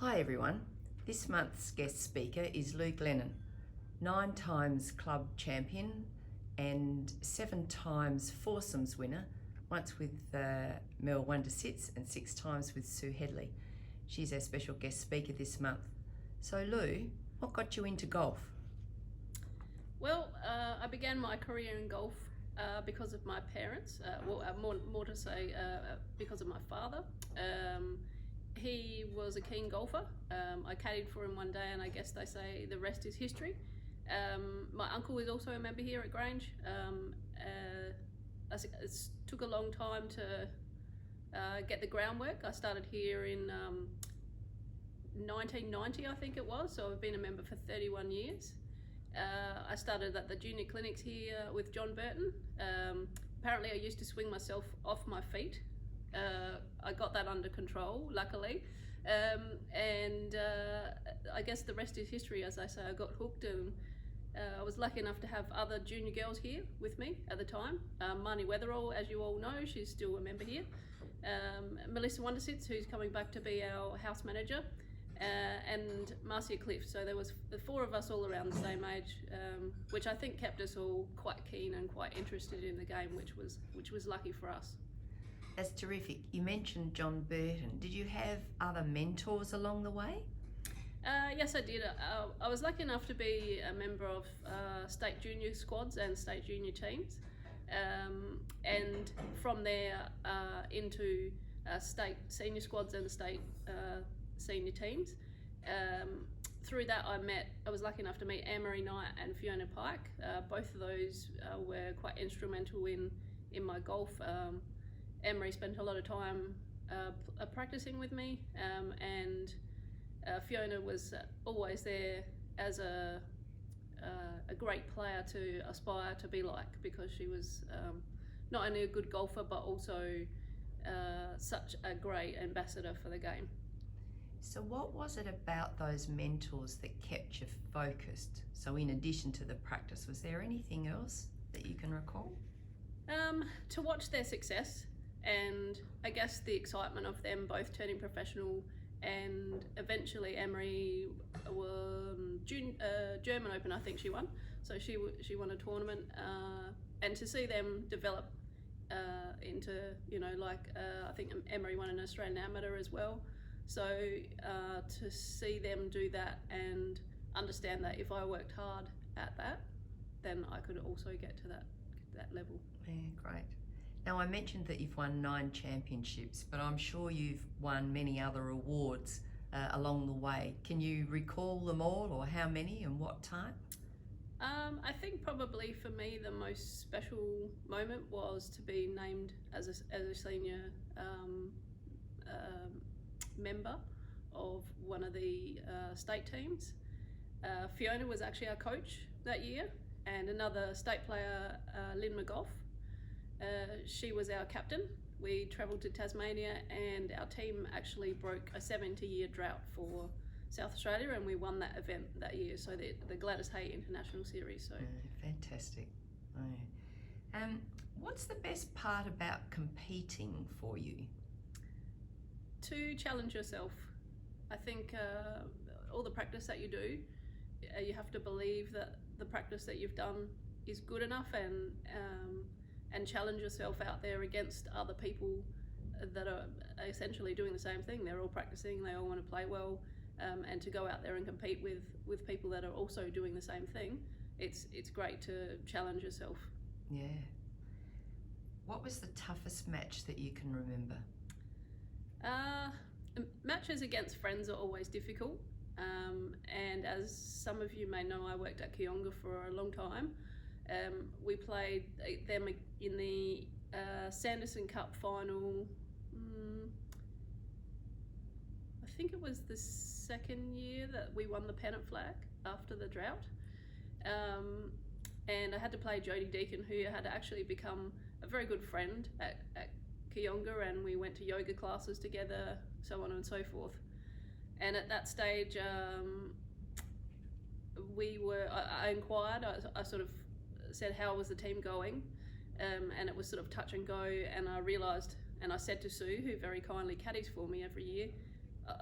Hi everyone. This month's guest speaker is Lou Glennon, 9 times club champion and 7 times foursomes winner, once with Mel Wondersits and 6 times with Sue Headley. She's our special guest speaker this month. So Lou, what got you into golf? Well, I began my career in golf because of my parents, more to say because of my father. He was a keen golfer. I caddied for him one day, and I guess they say the rest is history. My uncle is also a member here at Grange. It took a long time to get the groundwork. I started here in 1990, I think it was, so I've been a member for 31 years. I started at the junior clinics here with John Burton. Apparently I used to swing myself off my feet. I got that under control, luckily. I guess the rest is history, as I say. I got hooked, and I was lucky enough to have other junior girls here with me at the time. Marnie Weatherall, as you all know, she's still a member here. Melissa Wondersits, who's coming back to be our house manager. And Marcia Cliff. So there was the 4 of us all around the same age, which I think kept us all quite keen and quite interested in the game, which was lucky for us. That's terrific. You mentioned John Burton. Did you have other mentors along the way? Yes, I did. I was lucky enough to be a member of state junior squads and state junior teams, and from there into state senior squads and state senior teams. Through that I was lucky enough to meet Anne-Marie Knight and Fiona Pike. Both of those were quite instrumental in my golf. Anne-Marie spent a lot of time practicing with me, and Fiona was always there as a great player to aspire to be like, because she was not only a good golfer but also such a great ambassador for the game. So what was it about those mentors that kept you focused? So in addition to the practice, was there anything else that you can recall? To watch their success, and I guess the excitement of them both turning professional, and eventually Anne-Marie won German Open, I think she won. So she won a tournament, and to see them develop into, I think Anne-Marie won an Australian Amateur as well. So to see them do that and understand that if I worked hard at that, then I could also get to that level. Yeah, great. Now I mentioned that you've won 9 championships, but I'm sure you've won many other awards along the way. Can you recall them all, or how many and what time? I think probably for me the most special moment was to be named as a senior member of one of the state teams. Fiona was actually our coach that year, and another state player, Lynn McGough, she was our captain. We travelled to Tasmania, and our team actually broke a 70-year drought for South Australia, and we won that event that year, so the Gladys Hay International Series. So fantastic. Oh. What's the best part about competing for you? To challenge yourself. I think all the practice that you do, you have to believe that the practice that you've done is good enough, and challenge yourself out there against other people that are essentially doing the same thing. They're all practicing, they all want to play well, and to go out there and compete with people that are also doing the same thing, it's great to challenge yourself. Yeah. What was the toughest match that you can remember? Matches against friends are always difficult, and as some of you may know, I worked at Kionga for a long time. We played them in the Sanderson Cup final. I think it was the second year that we won the pennant flag after the drought, and I had to play Jodie Deacon, who had actually become a very good friend at Kionga, and we went to yoga classes together, so on and so forth. And at that stage, I inquired, I sort of said how was the team going, and it was sort of touch and go, and I realised, and I said to Sue, who very kindly caddies for me every year,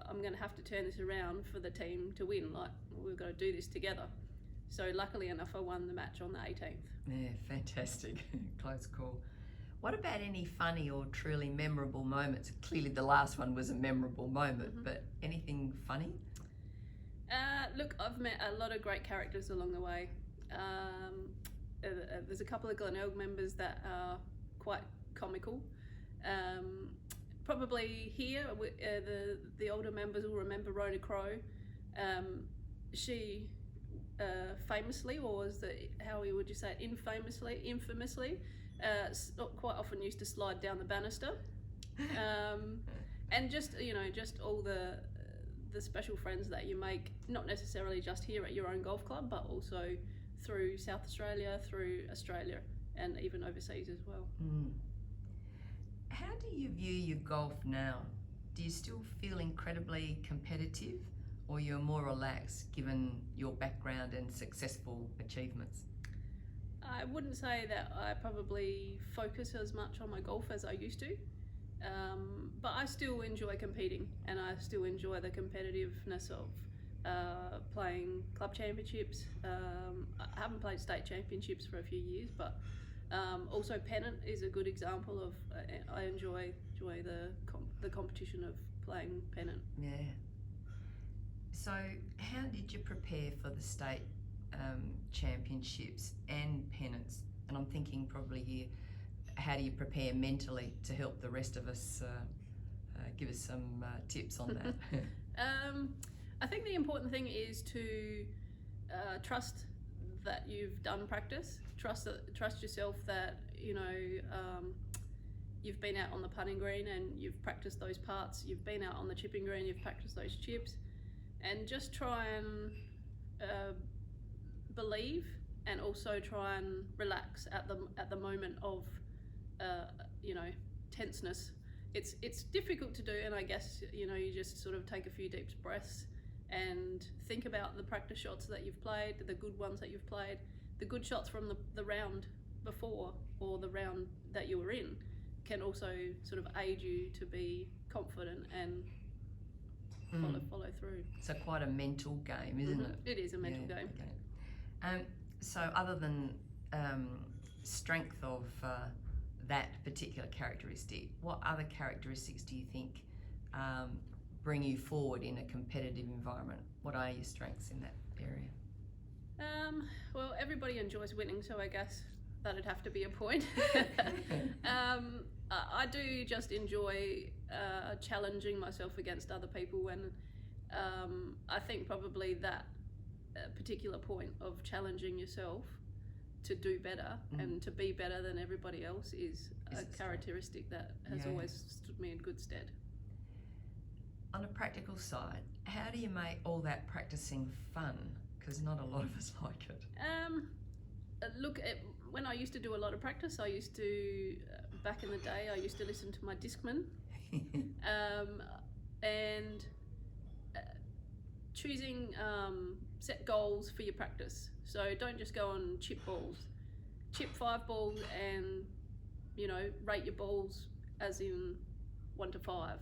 I'm going to have to turn this around for the team to win. Like, we've got to do this together. So luckily enough, I won the match on the 18th. Yeah, fantastic. Close call. What about any funny or truly memorable moments? Clearly the last one was a memorable moment, but anything funny? Look, I've met a lot of great characters along the way. There's a couple of Glenelg members that are quite comical. Probably here, the older members will remember Rona Crow. She famously, or was how would you say it, infamously, quite often used to slide down the banister. And just all the special friends that you make, not necessarily just here at your own golf club, but also through South Australia, through Australia, and even overseas as well. How do you view your golf now? Do you still feel incredibly competitive, or you're more relaxed given your background and successful achievements? I wouldn't say that I probably focus as much on my golf as I used to, but I still enjoy competing, and I still enjoy the competitiveness of playing club championships. I haven't played state championships for a few years, but also pennant is a good example of I enjoy the competition of playing pennant. Yeah. So how did you prepare for the state championships and pennants? And I'm thinking probably here, how do you prepare mentally to help the rest of us? Give us some tips on that. I think the important thing is to trust that you've done practice. Trust yourself that you've been out on the putting green and you've practiced those parts. You've been out on the chipping green, you've practiced those chips, and just try and believe, and also try and relax at the moment of tenseness. It's difficult to do, and I guess you just sort of take a few deep breaths and think about the practice shots that you've played, the good ones that you've played, the good shots from the round before or the round that you were in can also sort of aid you to be confident and follow through. So quite a mental game, isn't it? It is a mental game. Okay. So other than strength of that particular characteristic, what other characteristics do you think bring you forward in a competitive environment? What are your strengths in that area? Well, everybody enjoys winning, so I guess that'd have to be a point. I do just enjoy challenging myself against other people, and I think probably that particular point of challenging yourself to do better and to be better than everybody else is a characteristic that has always stood me in good stead. On a practical side, how do you make all that practicing fun? Because not a lot of us like it. Look, when I used to do a lot of practice, I used to, back in the day, I used to listen to my Discman and choosing set goals for your practice. So don't just go on chip balls. Chip 5 balls and, rate your balls as in 1 to 5.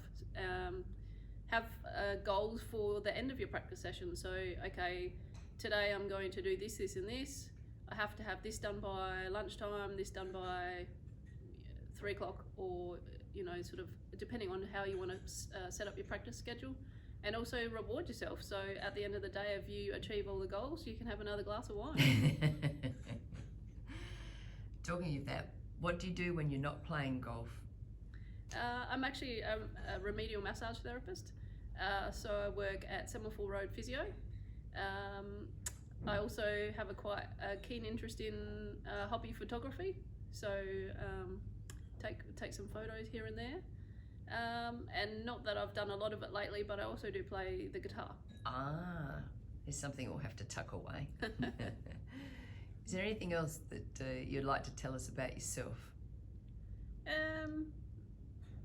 Have goals for the end of your practice session. So, okay, today I'm going to do this, this and this. I have to have this done by lunchtime, this done by 3 o'clock, or, sort of depending on how you want to set up your practice schedule. And also reward yourself. So at the end of the day, if you achieve all the goals, you can have another glass of wine. Talking of that, what do you do when you're not playing golf? I'm actually a remedial massage therapist. So I work at Semaphore Road Physio. I also have a quite keen interest in hobby photography. So take some photos here and there. And not that I've done a lot of it lately, but I also do play the guitar. There's something we'll have to tuck away. Is there anything else that you'd like to tell us about yourself?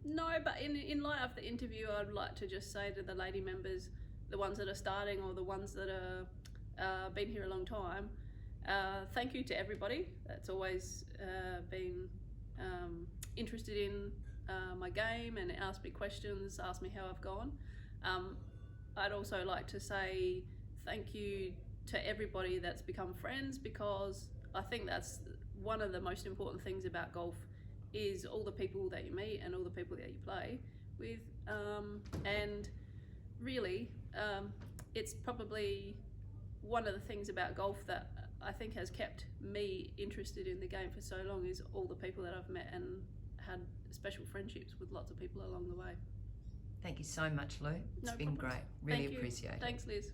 No, but in light of the interview, I'd like to just say to the lady members, the ones that are starting or the ones that are been here a long time, thank you to everybody that's always been interested in my game and asked me questions, asked me how I've gone. I'd also like to say thank you to everybody that's become friends, because I think that's one of the most important things about golf, is all the people that you meet and all the people that you play with, and really it's probably one of the things about golf that I think has kept me interested in the game for so long, is all the people that I've met and had special friendships with lots of people along the way. Thank you so much, Lou. It's No been problems. great. Really Thank you. appreciate it. Thanks, Liz.